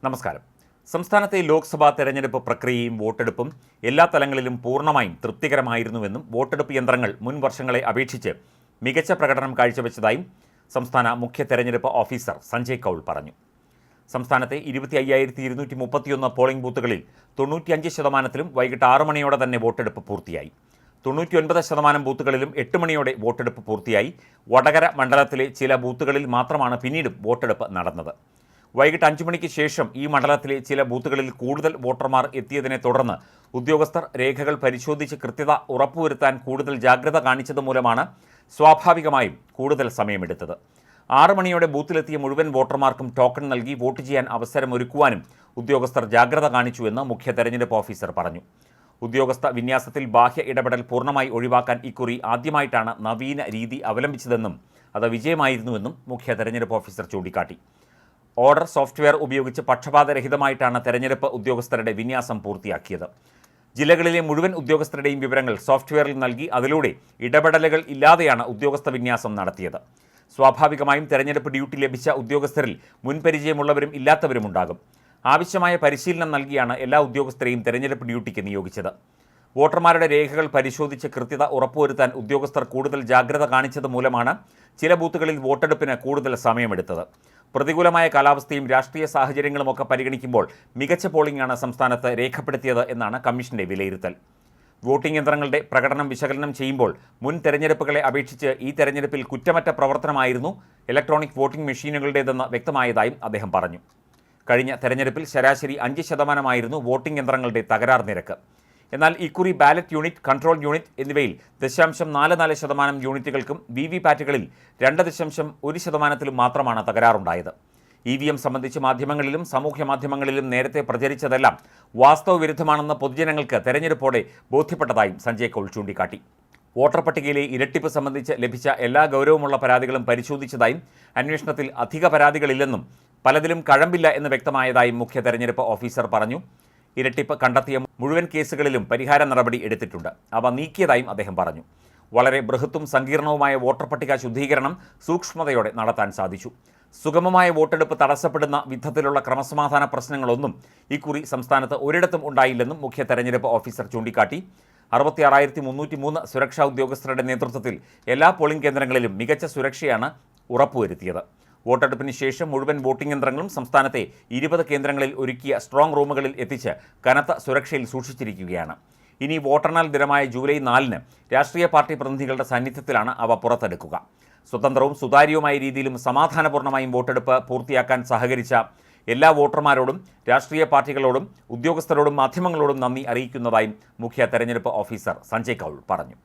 നമസ്കാരം. സംസ്ഥാനത്തെ ലോക്സഭാ തെരഞ്ഞെടുപ്പ് പ്രക്രിയയും വോട്ടെടുപ്പും എല്ലാ തലങ്ങളിലും പൂർണ്ണമായും തൃപ്തികരമായിരുന്നുവെന്നും വോട്ടെടുപ്പ് യന്ത്രങ്ങൾ മുൻ വർഷങ്ങളെ അപേക്ഷിച്ച് മികച്ച പ്രകടനം കാഴ്ചവെച്ചതായും സംസ്ഥാന മുഖ്യ തെരഞ്ഞെടുപ്പ് ഓഫീസർ സഞ്ജയ് കൗൾ പറഞ്ഞു. സംസ്ഥാനത്തെ 25,231 പോളിംഗ് ബൂത്തുകളിൽ 95% വൈകിട്ട് 6 മണിയോടെ തന്നെ വോട്ടെടുപ്പ് പൂർത്തിയായി. 99% ബൂത്തുകളിലും 8 മണിയോടെ വോട്ടെടുപ്പ് പൂർത്തിയായി. വടകര മണ്ഡലത്തിലെ ചില ബൂത്തുകളിൽ മാത്രമാണ് പിന്നീടും വോട്ടെടുപ്പ് നടന്നത്. വൈകിട്ട് 5 മണിക്ക് ശേഷം ഈ മണ്ഡലത്തിലെ ചില ബൂത്തുകളിൽ കൂടുതൽ വോട്ടർമാർ എത്തിയതിനെ തുടർന്ന് ഉദ്യോഗസ്ഥർ രേഖകൾ പരിശോധിച്ച് കൃത്യത ഉറപ്പുവരുത്താൻ കൂടുതൽ ജാഗ്രത കാണിച്ചതുമൂലമാണ് സ്വാഭാവികമായും കൂടുതൽ സമയമെടുത്തത്. 6 മണിയോടെ ബൂത്തിലെത്തിയ മുഴുവൻ വോട്ടർമാർക്കും ടോക്കൺ നൽകി വോട്ട് ചെയ്യാൻ അവസരമൊരുക്കുവാനും ഉദ്യോഗസ്ഥർ ജാഗ്രത കാണിച്ചുവെന്ന് മുഖ്യ തെരഞ്ഞെടുപ്പ് ഓഫീസർ പറഞ്ഞു. ഉദ്യോഗസ്ഥ വിന്യാസത്തിൽ ബാഹ്യ ഇടപെടൽ പൂർണ്ണമായി ഒഴിവാക്കാൻ ഇക്കുറി ആദ്യമായിട്ടാണ് നവീന രീതി അവലംബിച്ചതെന്നും അത് വിജയമായിരുന്നുവെന്നും മുഖ്യ തെരഞ്ഞെടുപ്പ് ഓഫീസർ ചൂണ്ടിക്കാട്ടി. ഓർഡർ സോഫ്റ്റ്വെയർ ഉപയോഗിച്ച് പക്ഷപാതരഹിതമായിട്ടാണ് തെരഞ്ഞെടുപ്പ് ഉദ്യോഗസ്ഥരുടെ വിന്യാസം പൂർത്തിയാക്കിയത്. ജില്ലകളിലെ മുഴുവൻ ഉദ്യോഗസ്ഥരുടെയും വിവരങ്ങൾ സോഫ്റ്റ്വെയറിൽ നൽകി അതിലൂടെ ഇടപെടലുകൾ ഇല്ലാതെയാണ് ഉദ്യോഗസ്ഥ വിന്യാസം നടത്തിയത്. സ്വാഭാവികമായും തെരഞ്ഞെടുപ്പ് ഡ്യൂട്ടി ലഭിച്ച ഉദ്യോഗസ്ഥരിൽ മുൻപരിചയമുള്ളവരും ഇല്ലാത്തവരുമുണ്ടാകും. ആവശ്യമായ പരിശീലനം നൽകിയാണ് എല്ലാ ഉദ്യോഗസ്ഥരെയും തെരഞ്ഞെടുപ്പ് ഡ്യൂട്ടിക്ക് നിയോഗിച്ചത്. വോട്ടർമാരുടെ രേഖകൾ പരിശോധിച്ച് കൃത്യത ഉറപ്പുവരുത്താൻ ഉദ്യോഗസ്ഥർ കൂടുതൽ ജാഗ്രത കാണിച്ചത് മൂലമാണ് ചില ബൂത്തുകളിൽ വോട്ടെടുപ്പിന് കൂടുതൽ സമയമെടുത്തത്. പ്രതികൂലമായ കാലാവസ്ഥയും രാഷ്ട്രീയ സാഹചര്യങ്ങളുമൊക്കെ പരിഗണിക്കുമ്പോൾ മികച്ച പോളിംഗാണ് സംസ്ഥാനത്ത് രേഖപ്പെടുത്തിയത് എന്നാണ് കമ്മീഷന്റെ വിലയിരുത്തൽ. വോട്ടിംഗ് യന്ത്രങ്ങളുടെ പ്രകടനം വിശകലനം ചെയ്യുമ്പോൾ മുൻ തെരഞ്ഞെടുപ്പുകളെ അപേക്ഷിച്ച് ഈ തെരഞ്ഞെടുപ്പിൽ കുറ്റമറ്റ പ്രവർത്തനമായിരുന്നു ഇലക്ട്രോണിക് വോട്ടിംഗ് മെഷീനുകളുടേതെന്ന് വ്യക്തമായതായും അദ്ദേഹം പറഞ്ഞു. കഴിഞ്ഞ തെരഞ്ഞെടുപ്പിൽ ശരാശരി 5% വോട്ടിംഗ് യന്ത്രങ്ങളുടെ തകരാർ നിരക്ക്. എന്നാൽ ഇക്കുറി ബാലറ്റ് യൂണിറ്റ്, കൺട്രോൾ യൂണിറ്റ് എന്നിവയിൽ 0.44% യൂണിറ്റുകൾക്കും വിവിപാറ്റുകളിൽ 2.1% മാത്രമാണ് തകരാറുണ്ടായത്. EVM സംബന്ധിച്ച് മാധ്യമങ്ങളിലും സാമൂഹ്യ മാധ്യമങ്ങളിലും നേരത്തെ പ്രചരിച്ചതെല്ലാം വാസ്തവവിരുദ്ധമാണെന്ന് പൊതുജനങ്ങൾക്ക് തെരഞ്ഞെടുപ്പോടെ ബോധ്യപ്പെട്ടതായും സഞ്ജയ് കൗൾ ചൂണ്ടിക്കാട്ടി. വോട്ടർ പട്ടികയിലെ ഇരട്ടിപ്പ് സംബന്ധിച്ച് ലഭിച്ച എല്ലാ ഗൗരവമുള്ള പരാതികളും പരിശോധിച്ചതായും അന്വേഷണത്തിൽ അധിക പരാതികളില്ലെന്നും പലതിലും കഴമ്പില്ല എന്ന് വ്യക്തമായതായും മുഖ്യ തെരഞ്ഞെടുപ്പ് ഓഫീസർ പറഞ്ഞു. ഇരട്ടിപ്പ് കണ്ടെത്തിയ മുഴുവൻ കേസുകളിലും പരിഹാര നടപടി എടുത്തിട്ടുണ്ട്. അവ നീക്കിയതായും അദ്ദേഹം പറഞ്ഞു. വളരെ ബൃഹത്തും സങ്കീർണവുമായ വോട്ടർ പട്ടിക ശുദ്ധീകരണം സൂക്ഷ്മതയോടെ നടത്താൻ സാധിച്ചു. സുഗമമായ വോട്ടെടുപ്പ് തടസ്സപ്പെടുന്ന വിധത്തിലുള്ള ക്രമസമാധാന പ്രശ്നങ്ങളൊന്നും ഇക്കുറി സംസ്ഥാനത്ത് ഒരിടത്തും ഉണ്ടായില്ലെന്നും മുഖ്യ തെരഞ്ഞെടുപ്പ് ഓഫീസർ ചൂണ്ടിക്കാട്ടി. 66,303 സുരക്ഷാ ഉദ്യോഗസ്ഥരുടെ നേതൃത്വത്തിൽ എല്ലാ പോളിംഗ് കേന്ദ്രങ്ങളിലും മികച്ച സുരക്ഷയാണ് ഉറപ്പുവരുത്തിയത്. വോട്ടെടുപ്പിന് ശേഷം മുഴുവൻ വോട്ടിംഗ് യന്ത്രങ്ങളും സംസ്ഥാനത്തെ 20 കേന്ദ്രങ്ങളിൽ ഒരുക്കിയ സ്ട്രോങ് റൂമുകളിൽ എത്തിച്ച് കനത്ത സുരക്ഷയിൽ സൂക്ഷിച്ചിരിക്കുകയാണ്. ഇനി വോട്ടെണ്ണൽ ദിനമായ ജൂലൈ 4-ന് രാഷ്ട്രീയ പാർട്ടി പ്രതിനിധികളുടെ സാന്നിധ്യത്തിലാണ് അവ പുറത്തെടുക്കുക. സ്വതന്ത്രവും സുതാര്യവുമായ രീതിയിലും സമാധാനപൂർണ്ണമായും വോട്ടെടുപ്പ് പൂർത്തിയാക്കാൻ സഹകരിച്ച എല്ലാ വോട്ടർമാരോടും രാഷ്ട്രീയ പാർട്ടികളോടും ഉദ്യോഗസ്ഥരോടും മാധ്യമങ്ങളോടും നന്ദി അറിയിക്കുന്നതായും മുഖ്യ തെരഞ്ഞെടുപ്പ് ഓഫീസർ സഞ്ജയ് കൗൾ പറഞ്ഞു.